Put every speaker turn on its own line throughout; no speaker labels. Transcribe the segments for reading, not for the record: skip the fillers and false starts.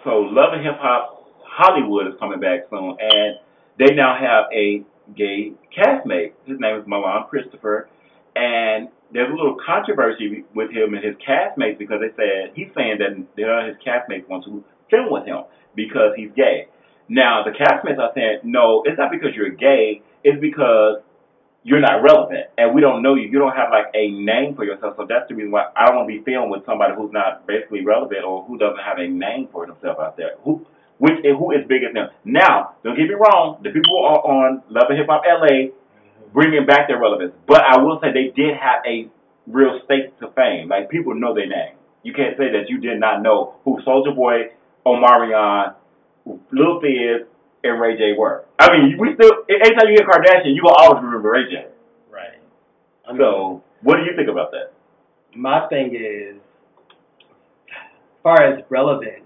So Love and Hip Hop Hollywood is coming back soon, and they now have a gay castmate. His name is Milan Christopher, and there's a little controversy with him and his castmates because they said he's saying that none of his castmates want to film with him because he's gay. Now the castmates are saying no, it's not because you're gay, it's because you're not relevant, and we don't know you. You don't have like a name for yourself, so that's the reason why I don't want to be filmed with somebody who's not basically relevant or who doesn't have a name for themselves out there. Who is big as them? Now, don't get me wrong, the people who are on Love and Hip Hop LA bringing back their relevance, but I will say they did have a real stake to fame. Like people know their name. You can't say that you did not know who Soulja Boy, Omarion, Lil Fizz, and Ray J were. I mean, we still, anytime you hear Kardashian, you will always remember Ray J.
Right.
So, what do you think about that?
My thing is, as far as relevant,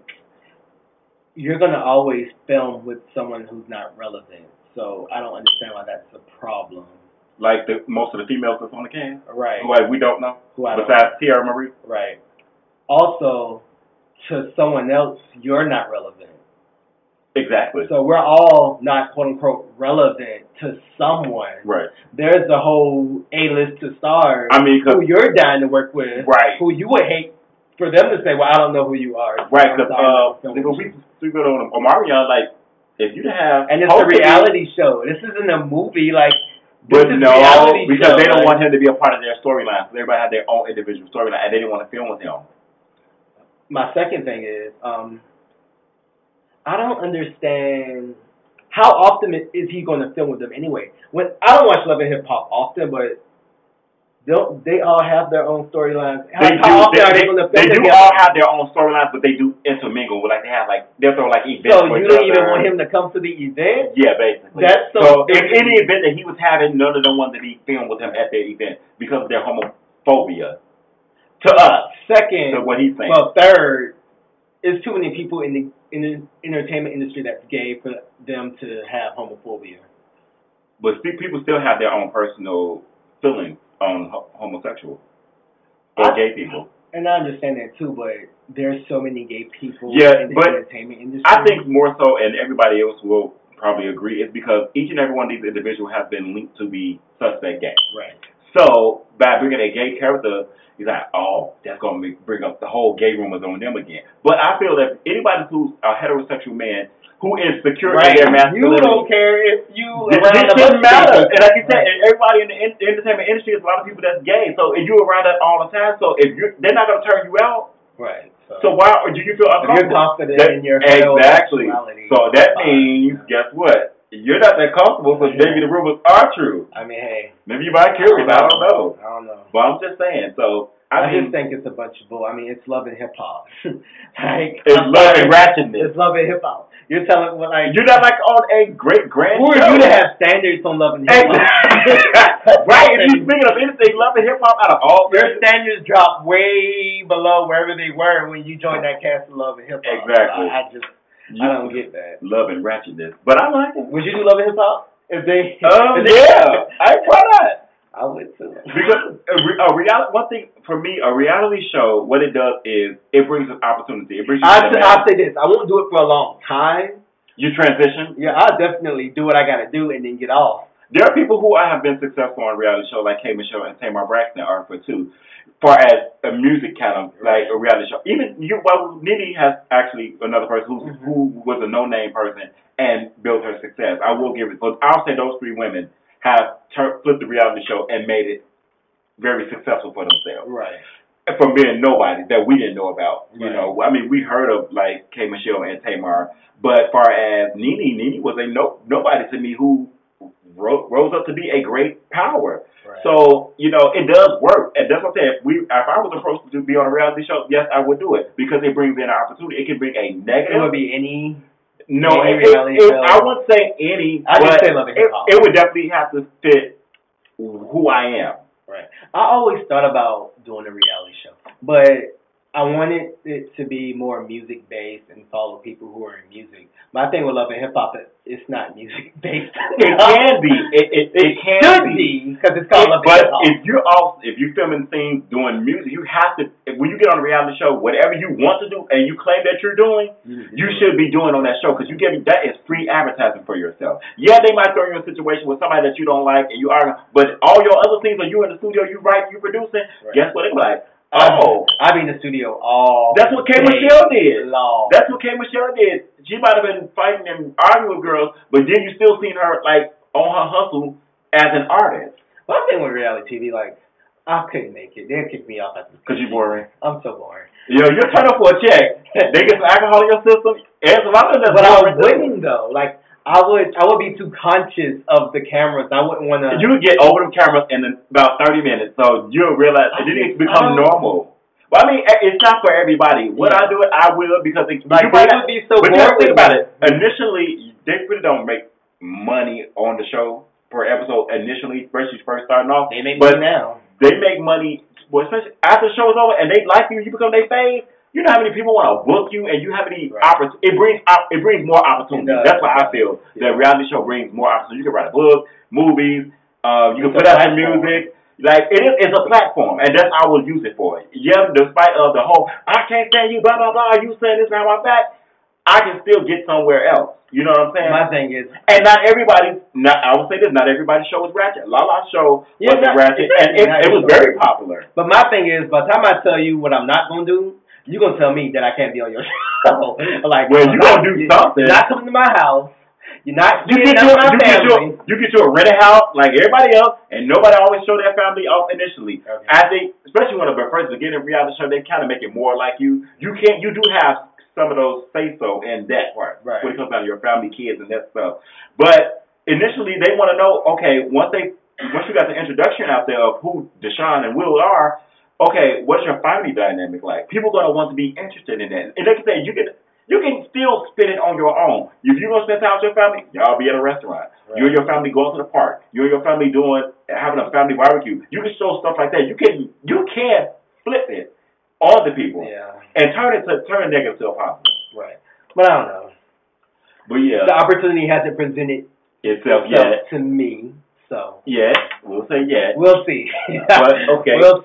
you're going to always film with someone who's not relevant. So, I don't understand why that's a problem.
Like most of the females that's on the cast?
Right.
Who like we don't know? Besides Tiara Marie?
Right. Also, to someone else, you're not relevant.
Exactly.
So we're all not quote unquote relevant to someone.
Right.
There's the whole A-list to stars.
I mean,
who you're dying to work with.
Right.
Who you would hate for them to say, well, I don't know who you are.
Right. Because we go on Omarion, like if you have,
and it's a reality show. This isn't a movie, like.
But no, because they don't want him to be a part of their storyline. So everybody have their own individual storyline, and they didn't want to film with him.
My second thing is, I don't understand how often is he going to film with them anyway. When I don't watch Love and Hip Hop often, but they all have their own storylines. How often are they going to film together?
They do all have their own storylines, but they do intermingle. Like they have they'll throw like events.
So you don't even want him to come to the event?
Yeah, basically.
That's
so in any event that he was having, none of them wanted to be filmed with him at their event because of their homophobia. To us.
Second,
to what he's saying.
Well, third, there's too many people in the entertainment industry that's gay for them to have homophobia.
But people still have their own personal feelings on homosexual or gay people.
And I understand that too, but there's so many gay people in the entertainment industry.
I think more so, and everybody else will probably agree, is because each and every one of these individuals has been linked to be suspect gay.
Right.
So by bringing a gay character, he's like, oh, that's going to bring up the whole gay rumors on them again. But I feel that anybody who's a heterosexual man who is secure in their masculinity,
you don't care if you
this shouldn't matter. And like you said, everybody in the entertainment industry is a lot of people that's gay. So if you're around that all the time, so if they're not going to turn you out.
Right.
So why do you feel uncomfortable?
You're confident in your
exactly. So that means, guess what? You're not that comfortable because maybe the rumors are true.
I mean, hey.
Maybe you're curious. I don't know.
I don't know.
But I'm just saying. So
I just think it's a bunch of bull. I mean, it's Love and Hip Hop.
It's Love and Ratchetness.
It's Love and Hip Hop. You're telling me
you're not like on a great grand.
Who are you to have standards on Love and Hip Hop?
Right. If you're speaking of anything, Love and Hip Hop out of all
your standards drop way below wherever they were when you joined that cast of Love and Hip Hop.
Exactly.
I don't get that.
Love and Ratchetness, but I like it.
Would you do Love and Hip Hop if they?
Yeah. Why not?
I would too.
Because one thing for me, a reality show, what it does is it brings an opportunity. It brings you
I'll say this: I won't do it for a long time.
You transition?
Yeah, I'll definitely do what I got to do and then get off.
There are people who have been successful on a reality show, like K. Michelle and Tamar Braxton are for too, far as a music kind of like a reality show. Even Nene has actually another person who was a no-name person and built her success. I will give it, but I'll say those three women have flipped the reality show and made it very successful for themselves.
Right.
From being nobody that we didn't know about. You know, I mean, we heard of like K. Michelle and Tamar, but far as Nene was a nobody to me who rose up to be a great power. Right. So, you know, it does work. And that's what I said. If I was approached to be on a reality show, yes, I would do it because it brings in an opportunity. It can bring a negative.
It would be any.
No, I wouldn't say any.
I would say Love and Hip Hop.
It would definitely have to fit who I am.
Right. I always thought about doing a reality show, but I wanted it to be more music based and follow people who are in music. My thing with Love and Hip Hop is it's not music based.
It can be. It can
should be because it's called Love and Hip Hop.
But if you're filming scenes doing music, you have to. When you get on a reality show, whatever you want to do and you claim that you're doing, you should be doing on that show because that is free advertising for yourself. Yeah, they might throw you in a situation with somebody that you don't like and you are, but all your other things are you in the studio, you writing, you producing. Right. Guess what? They be like. Oh,
I be in the studio all.
That's what K. Michelle did.
Long.
That's what K. Michelle did. She might have been fighting and arguing with girls, but then you still seen her like on her hustle as an artist.
One thing with reality TV, like I couldn't make it. They'd kick me off at the.
Cause you boring.
I'm so boring.
Yo, you're turn up for a check. They get some alcohol in your system.
But I wouldn't though. Like. I would be too conscious of the cameras. I wouldn't want to.
You would get over the cameras in about 30 minutes, so you'll realize it didn't become normal. Well, I mean, it's not for everybody. Would I do it? I will because it
would be so.
But just think about it. Initially, they really don't make money on the show per episode. Initially, especially first starting off,
they make money now.
They make money, well, especially after the show is over and they like you. You become their fave. You know how many people want to book you, and you have any opportunity. It brings more opportunity. That's why I feel that reality show brings more opportunity. You can write a book, movies, you can put out your music. Like it's a platform, and that's how I will use it for. Yeah, despite of the whole I can't stand you, blah blah blah. You saying this behind my back, I can still get somewhere else. You know what I'm saying?
My thing is,
and not everybody. I would say this: not everybody's show is ratchet. Lala's show wasn't ratchet, and it was very popular.
But my thing is, by the time I tell you what I'm not gonna do. You gonna tell me that I can't be on your show? Like,
well, you gonna do something.
You're not coming to my house. You're not.
You get you a rented house like everybody else, and nobody always show their family off initially. Okay. I think, especially when the first beginning of reality show, they kind of make it more like you. You do have some of those say so in that part when it comes down to your family, kids, and that stuff. But initially, they want to know. Okay, once you got the introduction out there of who Deshaun and Will are. Okay, what's your family dynamic like? People are gonna want to be interested in that, and they can say you can still spend it on your own. If you're gonna spend time with your family, y'all be at a restaurant. Right. You and your family going to the park. You and your family having a family barbecue. You can show stuff like that. You can flip it on the people and turn negative to a positive.
Right, but I don't know.
But yeah,
the opportunity hasn't presented itself
yet
to me. So
yes, we'll say yes.
We'll see.
But okay.
We'll see.